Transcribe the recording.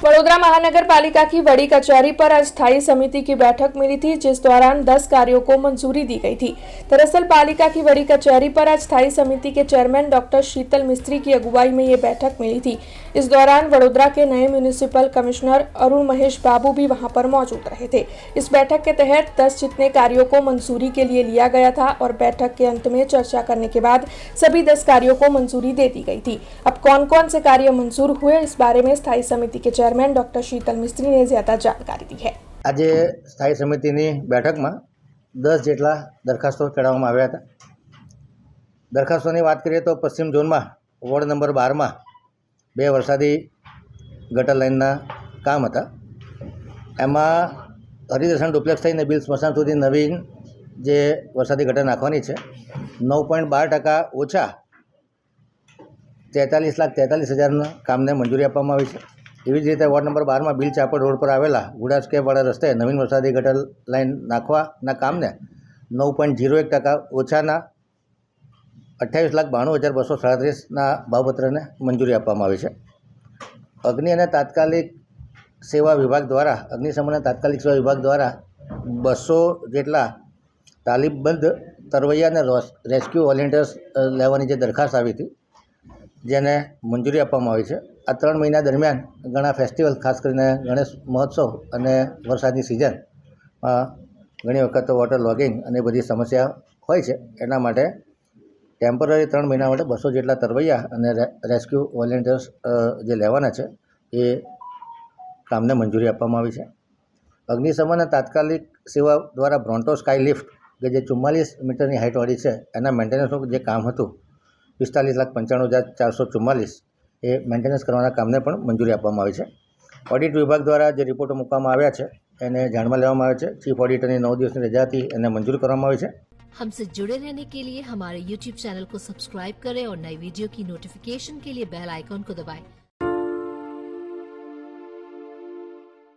वडोदरा महानगर पालिका की बड़ी कचहरी पर अस्थायी समिति की बैठक मिली थी, जिस दौरान 10 कार्यों को मंजूरी दी गई थी। दरअसल पालिका की बड़ी कचहरी पर अस्थायी समिति के चेयरमैन डॉक्टर शीतल मिस्त्री की अगुवाई में ये बैठक मिली थी। इस दौरान वडोदरा के नए म्यूनिसिपल कमिश्नर अरुण महेश बाबू भी वहां पर मौजूद रहे थे। इस बैठक के तहत 10 जितने कार्यों को मंजूरी के लिए लिया गया था और बैठक के अंत में चर्चा करने के बाद सभी 10 कार्यों को मंजूरी दे दी गई थी। अब कौन कौन से कार्य मंजूर हुए, इस बारे में स्थायी समिति के चेयरमैन डॉक्टर शीतल मिस्त्री ने ज्यादा जानकारी दी है। आज स्थायी समिति बैठक में 10 जेटला दरखास्तों चढ़ावવામાં આવ્યા હતા। दरखास्तों बात करिए तो पश्चिम जोन में वोर्ड नंबर 12 में 2 वरसादी गटर लाइन काम था। एमा हरिदर्शन डुप्लेक्स थी बिल स्मशान सुधी नवीन जे वरसादी गटर नाखवानी है 9.12% ओछा 43,43,000 काम ने मंजूरी आपवामां आवी छे। एवी ज रीते वोर्ड नंबर 12 में बिल चापड़ रोड पर आवेला गुडास केप वाला रस्ते नवीन वरसादी गटर लाइन नाखवाना काम ने 9.01% ओछाना 28,92,237 भावपत्र ने मंजूरी आपवामां आवी छे। अग्नि अने तात्कालिक सेवा विभाग द्वारा अग्निशमन अने तात्कालिक सेवा विभाग द्वारा 200 जेटला तालीमबद्ध तरवैया ने रेस्क्यू वोलंटियर्स लेवानी जे दरखास्त आई थी जेने मंजूरी आपवामां आवी छे। आ 3 महीना दरमियान घणा फेस्टिवल खास करीने गणेश महोत्सव अने वरसादनी सीजन घणी वखत वोटर लॉगिंग अने बधी समस्या होय छे। एना माटे टेम्पररी 3 महीना माटे 200 जेटला तरवैया अने रेस्क्यू वोलंटियर्स जे लेवाना छे ए कामने मंजूरी आपवामां आवी छे। अग्निशमन तात्कालिक सेवा द्वारा ब्रोन्टो स्काय लिफ्ट के जे 44 मीटरनी हाइटवाળી छे एना मेन्टेनन्सनुं जे काम हतुं 45,95,444 ए मेन्टेनन्स करवाना कामने पण मंजूरी आपवामां आवी छे। ऑडिट विभाग द्वारा जे रिपोर्टो मूकवामां आव्या छे एने जाणमां लेवामां आवे छे। चीफ ऑडिटरनी 9 दिवसनी रजा हती एने मंजूर करवामां आवी छे। हमसे जुड़े रहने के लिए हमारे YouTube चैनल को सब्सक्राइब करें और नई वीडियो की नोटिफिकेशन के लिए बेल आइकॉन को दबाएं।